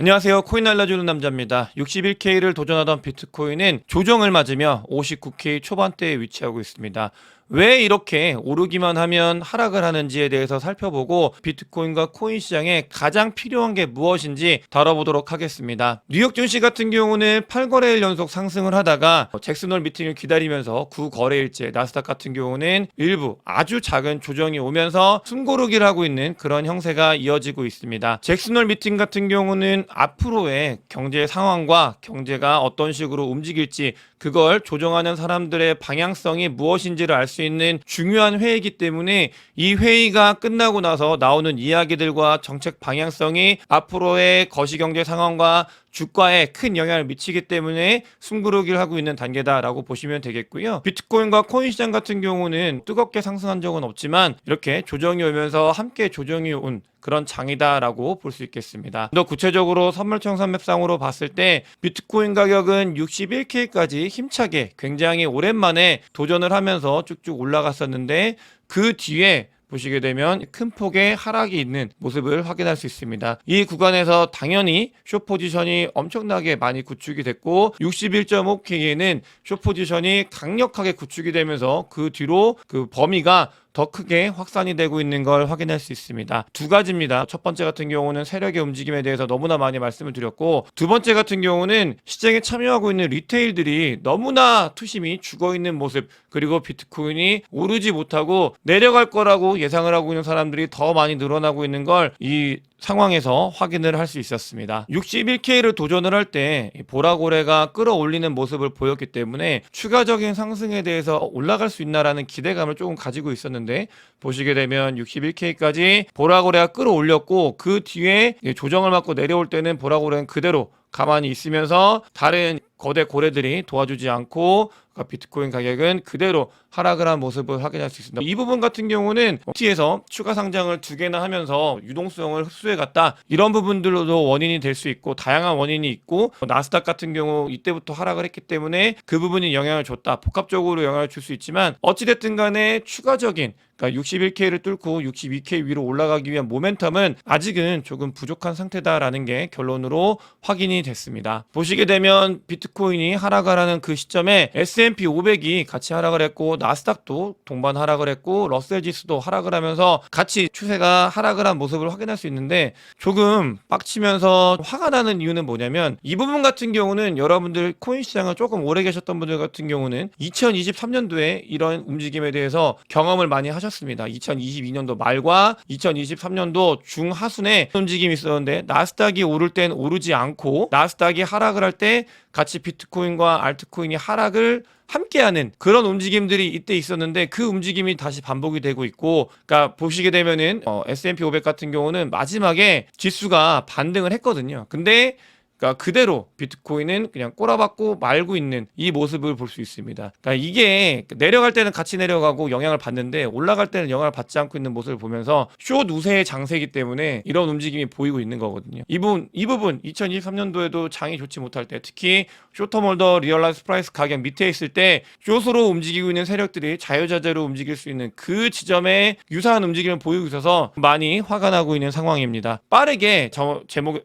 안녕하세요. 코인 알려주는 남자입니다. 61K를 도전하던 비트코인은 조정을 맞으며 59K 초반대에 위치하고 있습니다. 왜 이렇게 오르기만 하면 하락을 하는지에 대해서 살펴보고 비트코인과 코인 시장에 가장 필요한 게 무엇인지 다뤄보도록 하겠습니다. 뉴욕 증시 같은 경우는 8거래일 연속 상승을 하다가 잭슨홀 미팅을 기다리면서 9거래일째, 나스닥 같은 경우는 일부 아주 작은 조정이 오면서 숨고르기를 하고 있는 그런 형세가 이어지고 있습니다. 잭슨홀 미팅 같은 경우는 앞으로의 경제 상황과 경제가 어떤 식으로 움직일지 그걸 조정하는 사람들의 방향성이 무엇인지를 알 수 있는 중요한 회의이기 때문에 이 회의가 끝나고 나서 나오는 이야기들과 정책 방향성이 앞으로의 거시경제 상황과 주가에 큰 영향을 미치기 때문에 숨고르기를 하고 있는 단계다라고 보시면 되겠고요. 비트코인과 코인 시장 같은 경우는 뜨겁게 상승한 적은 없지만 이렇게 조정이 오면서 함께 조정이 온 그런 장이다라고 볼 수 있겠습니다. 더 구체적으로 선물청산 맵상으로 봤을 때 비트코인 가격은 61K까지 힘차게 굉장히 오랜만에 도전을 하면서 쭉쭉 올라갔었는데 그 뒤에 보시게 되면 큰 폭의 하락이 있는 모습을 확인할 수 있습니다. 이 구간에서 당연히 숏 포지션이 엄청나게 많이 구축이 됐고 61.5K에는 숏 포지션이 강력하게 구축이 되면서 그 뒤로 그 범위가 더 크게 확산이 되고 있는 걸 확인할 수 있습니다. 두 가지입니다. 첫 번째 같은 경우는 세력의 움직임에 대해서 너무나 많이 말씀을 드렸고, 두 번째 같은 경우는 시장에 참여하고 있는 리테일들이 너무나 투심이 죽어있는 모습, 그리고 비트코인이 오르지 못하고 내려갈 거라고 예상을 하고 있는 사람들이 더 많이 늘어나고 있는 걸 이 상황에서 확인을 할 수 있었습니다. 61K를 도전을 할 때 보라고래가 끌어올리는 모습을 보였기 때문에 추가적인 상승에 대해서 올라갈 수 있나라는 기대감을 조금 가지고 있었는데, 보시게 되면 61K까지 보라고래가 끌어올렸고 그 뒤에 조정을 맞고 내려올 때는 보라고래는 그대로 가만히 있으면서 다른 거대 고래들이 도와주지 않고 비트코인 가격은 그대로 하락을 한 모습을 확인할 수 있습니다. 이 부분 같은 경우는 T에서 추가 상장을 2개나 하면서 유동성을 흡수해 갔다, 이런 부분들로도 원인이 될 수 있고 다양한 원인이 있고, 나스닥 같은 경우 이때부터 하락을 했기 때문에 그 부분이 영향을 줬다, 복합적으로 영향을 줄 수 있지만 어찌됐든 간에 추가적인 61K를 뚫고 62K 위로 올라가기 위한 모멘텀은 아직은 조금 부족한 상태다라는 게 결론으로 확인이 됐습니다. 보시게 되면 비트코인이 하락을 하는 그 시점에 S&P 500이 같이 하락을 했고 나스닥도 동반 하락을 했고 러셀 지수도 하락을 하면서 같이 추세가 하락을 한 모습을 확인할 수 있는데, 조금 빡치면서 화가 나는 이유는 뭐냐면 이 부분 같은 경우는 여러분들 코인 시장을 조금 오래 계셨던 분들 같은 경우는 2023년도에 이런 움직임에 대해서 경험을 많이 하셨습니다. 2022년도 말과 2023년도 중하순에 움직임이 있었는데 나스닥이 오를 땐 오르지 않고 나스닥이 하락을 할 때 같이 비트코인과 알트코인이 하락을 함께하는 그런 움직임들이 이때 있었는데 그 움직임이 다시 반복이 되고 있고, 그러니까 보시게 되면은 S&P 500 같은 경우는 마지막에 지수가 반등을 했거든요. 근데 그러니까 그대로 비트코인은 그냥 꼬라박고 말고 있는 이 모습을 볼 수 있습니다. 그러니까 이게 내려갈 때는 같이 내려가고 영향을 받는데 올라갈 때는 영향을 받지 않고 있는 모습을 보면서 숏 우세의 장세이기 때문에 이런 움직임이 보이고 있는 거거든요. 이 부분 2023년도에도 장이 좋지 못할 때, 특히 쇼터몰더 리얼라이즈 프라이스 가격 밑에 있을 때 숏으로 움직이고 있는 세력들이 자유자재로 움직일 수 있는 그 지점에 유사한 움직임을 보이고 있어서 많이 화가 나고 있는 상황입니다. 빠르게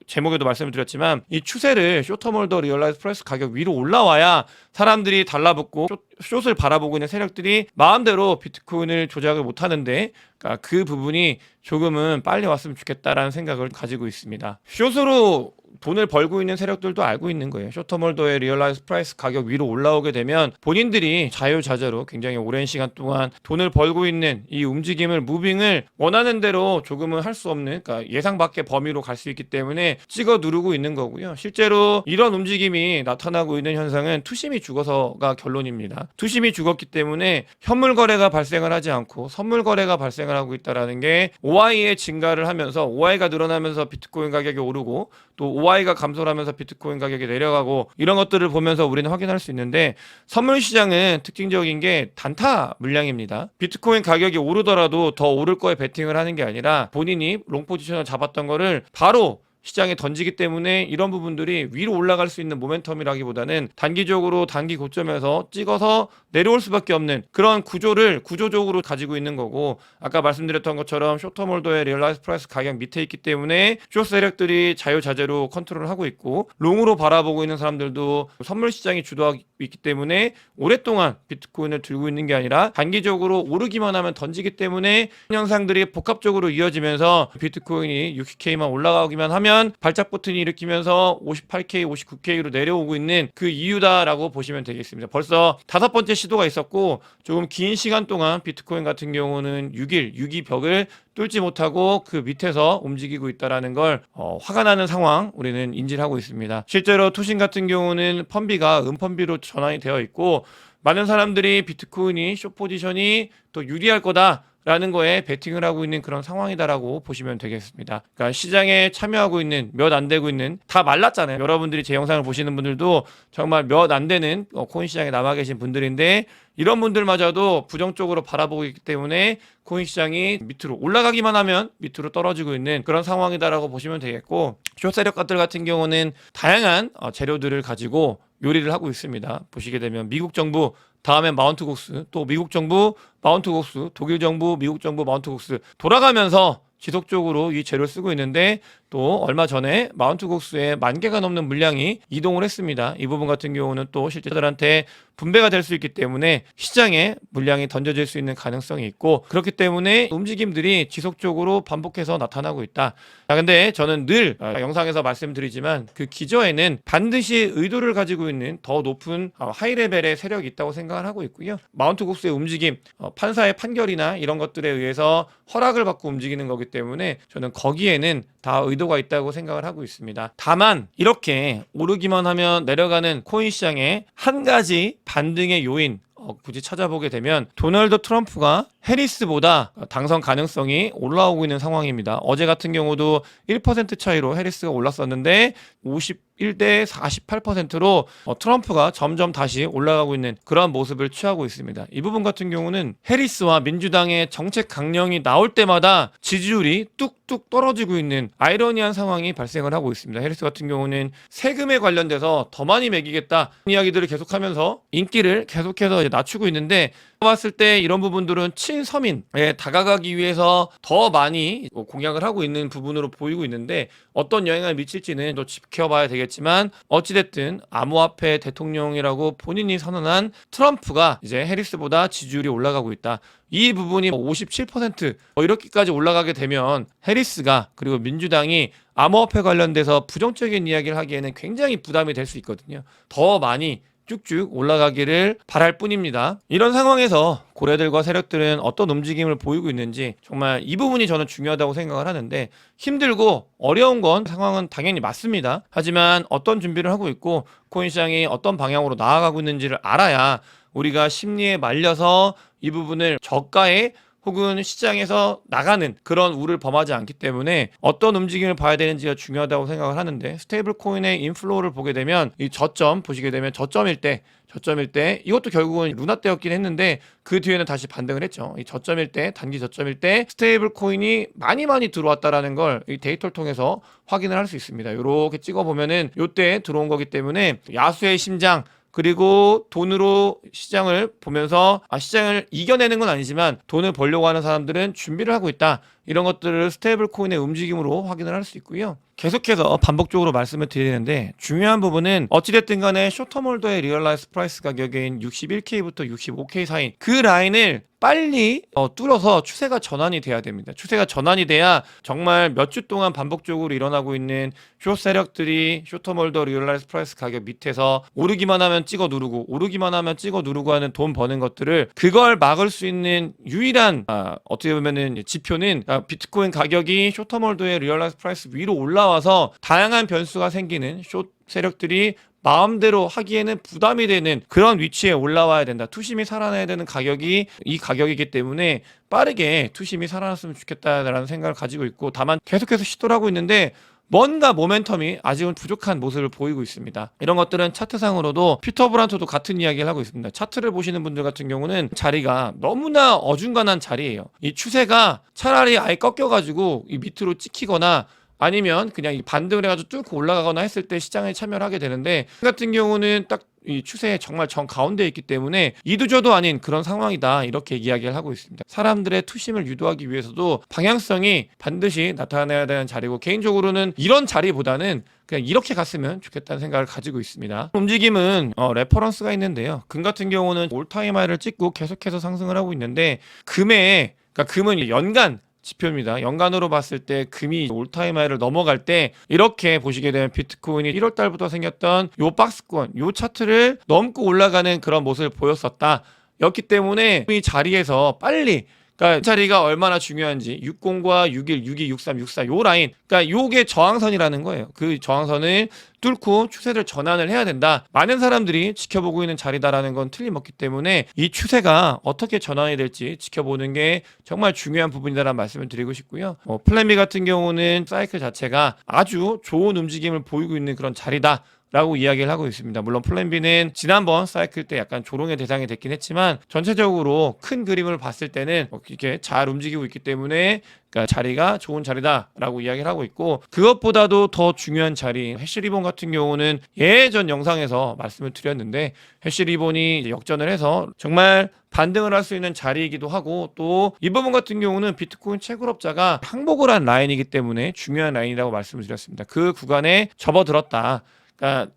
제목에도 말씀을 드렸지만 이 추세를 쇼터몰더 리얼라이즈 프라이스 가격 위로 올라와야 사람들이 달라붙고 숏을 바라보고 있는 세력들이 마음대로 비트코인을 조작을 못하는데, 그러니까 그 부분이 조금은 빨리 왔으면 좋겠다라는 생각을 가지고 있습니다. 숏으로 돈을 벌고 있는 세력들도 알고 있는 거예요. 쇼터몰더의 리얼라이즈 프라이스 가격 위로 올라오게 되면 본인들이 자유자재로 굉장히 오랜 시간 동안 돈을 벌고 있는 이 움직임을, 무빙을 원하는 대로 조금은 할 수 없는, 그러니까 예상 밖의 범위로 갈 수 있기 때문에 찍어 누르고 있는 거고요. 실제로 이런 움직임이 나타나고 있는 현상은 투심이 죽어서가 결론입니다. 투심이 죽었기 때문에 현물 거래가 발생을 하지 않고 선물 거래가 발생을 하고 있다는 게 OI의 증가를 하면서, OI가 늘어나면서 비트코인 가격이 오르고 또 OI가 감소를 하면서 비트코인 가격이 내려가고, 이런 것들을 보면서 우리는 확인할 수 있는데, 선물 시장은 특징적인 게 단타 물량입니다. 비트코인 가격이 오르더라도 더 오를 거에 베팅을 하는 게 아니라 본인이 롱 포지션을 잡았던 거를 바로 시장에 던지기 때문에 이런 부분들이 위로 올라갈 수 있는 모멘텀이라기보다는 단기적으로 단기 고점에서 찍어서 내려올 수밖에 없는 그런 구조를 구조적으로 가지고 있는 거고, 아까 말씀드렸던 것처럼 쇼터몰더의 리얼라이즈 프라이스 가격 밑에 있기 때문에 숏 세력들이 자유자재로 컨트롤을 하고 있고, 롱으로 바라보고 있는 사람들도 선물 시장이 주도하고 있기 때문에 오랫동안 비트코인을 들고 있는 게 아니라 단기적으로 오르기만 하면 던지기 때문에 현상들이 복합적으로 이어지면서 비트코인이 60K만 올라가기만 하면 발작 버튼이 일으키면서 58K, 59K로 내려오고 있는 그 이유다라고 보시면 되겠습니다. 벌써 5번째 시도가 있었고, 조금 긴 시간 동안 비트코인 같은 경우는 6이 벽을 뚫지 못하고 그 밑에서 움직이고 있다라는 걸 화가 나는 상황 우리는 인지를 하고 있습니다. 실제로 투신 같은 경우는 펀비가 음펀비로 전환이 되어 있고, 많은 사람들이 비트코인이 숏 포지션이 더 유리할 거다라는 거에 베팅을 하고 있는 그런 상황이다라고 보시면 되겠습니다. 그러니까 시장에 참여하고 있는 몇 안 되고 있는 다 말랐잖아요. 여러분들이 제 영상을 보시는 분들도 정말 몇 안 되는 코인 시장에 남아 계신 분들인데, 이런 분들마저도 부정적으로 바라보고 있기 때문에 코인 시장이 밑으로 올라가기만 하면 밑으로 떨어지고 있는 그런 상황이다라고 보시면 되겠고, 숏 세력가들 같은 경우는 다양한 재료들을 가지고 요리를 하고 있습니다. 보시게 되면 미국 정부, 다음에 마운트 곡스, 또 미국 정부, 마운트 곡스, 독일 정부, 미국 정부, 마운트 곡스 돌아가면서 지속적으로 이 재료를 쓰고 있는데, 또 얼마 전에 마운트 곡스에 10,000개가 넘는 물량이 이동을 했습니다. 이 부분 같은 경우는 또 실제들한테 분배가 될 수 있기 때문에 시장에 물량이 던져질 수 있는 가능성이 있고, 그렇기 때문에 움직임들이 지속적으로 반복해서 나타나고 있다. 자, 근데 저는 늘 영상에서 말씀드리지만 그 기저에는 반드시 의도를 가지고 있는 더 높은 하이레벨의 세력이 있다고 생각을 하고 있고요. 마운트 곡스의 움직임, 판사의 판결이나 이런 것들에 의해서 허락을 받고 움직이는 거기 때문에 저는 거기에는 다 의도가 있다고 생각을 하고 있습니다. 다만 이렇게 오르기만 하면 내려가는 코인 시장에 한 가지 반등의 요인 굳이 찾아보게 되면, 도널드 트럼프가 해리스보다 당선 가능성이 올라오고 있는 상황입니다. 어제 같은 경우도 1% 차이로 해리스가 올랐었는데 51대 48%로 트럼프가 점점 다시 올라가고 있는 그런 모습을 취하고 있습니다. 이 부분 같은 경우는 해리스와 민주당의 정책 강령이 나올 때마다 지지율이 뚝뚝 떨어지고 있는 아이러니한 상황이 발생을 하고 있습니다. 해리스 같은 경우는 세금에 관련돼서 더 많이 매기겠다 이야기들을 계속하면서 인기를 계속해서 낮추고 있는데, 봤을 때 이런 부분들은 친서민에 다가가기 위해서 더 많이 공약을 하고 있는 부분으로 보이고 있는데, 어떤 영향을 미칠지는 또 지켜봐야 되겠지만, 어찌됐든 암호화폐 대통령이라고 본인이 선언한 트럼프가 이제 해리스보다 지지율이 올라가고 있다. 이 부분이 57% 이렇게까지 올라가게 되면 해리스가, 그리고 민주당이 암호화폐 관련돼서 부정적인 이야기를 하기에는 굉장히 부담이 될 수 있거든요. 더 많이 쭉쭉 올라가기를 바랄 뿐입니다. 이런 상황에서 고래들과 세력들은 어떤 움직임을 보이고 있는지, 정말 이 부분이 저는 중요하다고 생각을 하는데, 힘들고 어려운 건 상황은 당연히 맞습니다. 하지만 어떤 준비를 하고 있고 코인 시장이 어떤 방향으로 나아가고 있는지를 알아야 우리가 심리에 말려서 이 부분을 저가에 혹은 시장에서 나가는 그런 우를 범하지 않기 때문에 어떤 움직임을 봐야 되는지가 중요하다고 생각을 하는데, 스테이블 코인의 인플로우를 보게 되면 이 저점 보시게 되면 저점일 때 이것도 결국은 루나 때였긴 했는데 그 뒤에는 다시 반등을 했죠. 이 저점일 때, 단기 저점일 때 스테이블 코인이 많이 들어왔다라는 걸 이 데이터를 통해서 확인을 할 수 있습니다. 이렇게 찍어보면은 이때 들어온 거기 때문에 야수의 심장, 그리고 돈으로 시장을 보면서 시장을 이겨내는 건 아니지만 돈을 벌려고 하는 사람들은 준비를 하고 있다. 이런 것들을 스테이블 코인의 움직임으로 확인을 할 수 있고요. 계속해서 반복적으로 말씀을 드리는데, 중요한 부분은 어찌됐든 간에 쇼터몰더의 리얼라이즈 프라이스 가격인 61K부터 65K 사이 그 라인을 빨리 뚫어서 추세가 전환이 돼야 됩니다. 추세가 전환이 돼야 정말 몇 주 동안 반복적으로 일어나고 있는 숏 세력들이 쇼터몰더 리얼라이즈 프라이스 가격 밑에서 오르기만 하면 찍어 누르고 오르기만 하면 찍어 누르고 하는 돈 버는 것들을, 그걸 막을 수 있는 유일한 어떻게 보면은 지표는 비트코인 가격이 쇼터몰더의 리얼라이즈 프라이스 위로 올라와서 다양한 변수가 생기는 숏 세력들이 마음대로 하기에는 부담이 되는 그런 위치에 올라와야 된다. 투심이 살아나야 되는 가격이 이 가격이기 때문에 빠르게 투심이 살아났으면 좋겠다라는 생각을 가지고 있고, 다만 계속해서 시도를 하고 있는데 뭔가 모멘텀이 아직은 부족한 모습을 보이고 있습니다. 이런 것들은 차트상으로도 피터 브란트도 같은 이야기를 하고 있습니다. 차트를 보시는 분들 같은 경우는 자리가 너무나 어중간한 자리예요. 이 추세가 차라리 아예 꺾여가지고 이 밑으로 찍히거나 아니면 그냥 이 반등을 해가지고 뚫고 올라가거나 했을 때 시장에 참여를 하게 되는데 같은 경우는 딱 이 추세의 정말 정 가운데에 있기 때문에 이도저도 아닌 그런 상황이다 이렇게 이야기를 하고 있습니다. 사람들의 투심을 유도하기 위해서도 방향성이 반드시 나타나야 되는 자리고 개인적으로는 이런 자리보다는 그냥 이렇게 갔으면 좋겠다는 생각을 가지고 있습니다. 움직임은 레퍼런스가 있는데요. 금 같은 경우는 올타임 하이를 찍고 계속해서 상승을 하고 있는데 그러니까 금은 연간 지표입니다. 연간으로 봤을 때 금이 올타임 하이를 넘어갈 때 이렇게 보시게 되면 비트코인이 1월 달부터 생겼던 요 박스권, 요 차트를 넘고 올라가는 그런 모습을 보였었다. 였기 때문에 이 자리에서 빨리 그러니까 이 자리가 얼마나 중요한지 60과 61, 62, 63, 64 요 라인 그러니까 요게 저항선이라는 거예요. 그 저항선을 뚫고 추세를 전환을 해야 된다. 많은 사람들이 지켜보고 있는 자리다라는 건 틀림없기 때문에 이 추세가 어떻게 전환이 될지 지켜보는 게 정말 중요한 부분이다라는 말씀을 드리고 싶고요. 플랜 B 같은 경우는 사이클 자체가 아주 좋은 움직임을 보이고 있는 그런 자리다. 라고 이야기를 하고 있습니다. 물론 플랜 B는 지난번 사이클 때 약간 조롱의 대상이 됐긴 했지만 전체적으로 큰 그림을 봤을 때는 이렇게 잘 움직이고 있기 때문에 그러니까 자리가 좋은 자리다라고 이야기를 하고 있고 그것보다도 더 중요한 자리 해시리본 같은 경우는 예전 영상에서 말씀을 드렸는데 해시리본이 역전을 해서 정말 반등을 할 수 있는 자리이기도 하고 또 이 부분 같은 경우는 비트코인 채굴업자가 항복을 한 라인이기 때문에 중요한 라인이라고 말씀을 드렸습니다. 그 구간에 접어들었다. 그러니까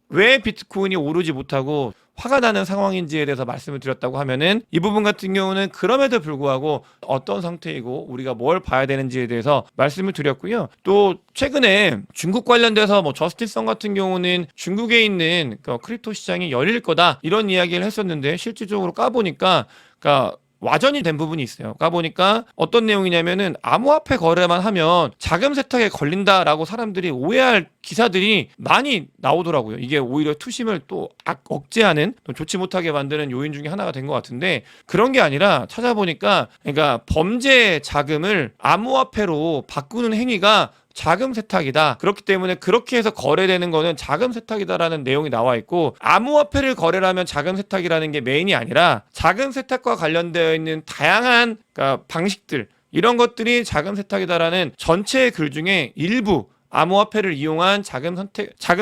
왜 비트코인이 오르지 못하고 화가 나는 상황인지에 대해서 말씀을 드렸다고 하면은 이 부분 같은 경우는 그럼에도 불구하고 어떤 상태이고 우리가 뭘 봐야 되는지에 대해서 말씀을 드렸고요. 또 최근에 중국 관련돼서 뭐 저스티성 같은 경우는 중국에 있는 그 크립토 시장이 열릴 거다 이런 이야기를 했었는데 실질적으로 까보니까 그러니까 와전이 된 부분이 있어요. 까보니까 어떤 내용이냐면은 암호화폐 거래만 하면 자금 세탁에 걸린다라고 사람들이 오해할 기사들이 많이 나오더라고요. 이게 오히려 투심을 또 억제하는 또 좋지 못하게 만드는 요인 중에 하나가 된 것 같은데 그런 게 아니라 찾아보니까 그러니까 범죄 자금을 암호화폐로 바꾸는 행위가 자금 세탁이다. 그렇기 때문에 그렇게 해서 거래되는 거는 자금 세탁이다라는 내용이 나와 있고 암호화폐를 거래하면 자금 세탁이라는 게 메인이 아니라 자금 세탁과 관련되어 있는 다양한 그러니까 방식들 이런 것들이 자금 세탁이다라는 전체의 글 중에 일부 암호화폐를 이용한 자금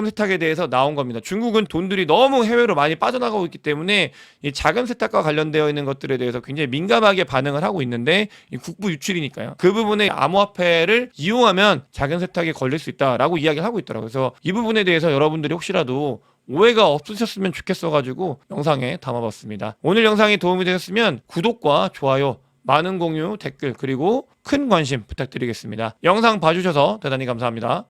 세탁에 대해서 나온 겁니다. 중국은 돈들이 너무 해외로 많이 빠져나가고 있기 때문에 이 자금 세탁과 관련되어 있는 것들에 대해서 굉장히 민감하게 반응을 하고 있는데 이 국부 유출이니까요. 그 부분에 암호화폐를 이용하면 자금 세탁에 걸릴 수 있다라고 이야기를 하고 있더라고요. 그래서 이 부분에 대해서 여러분들이 혹시라도 오해가 없으셨으면 좋겠어가지고 영상에 담아봤습니다. 오늘 영상이 도움이 되셨으면 구독과 좋아요 많은 공유, 댓글, 그리고 큰 관심 부탁드리겠습니다. 영상 봐주셔서 대단히 감사합니다.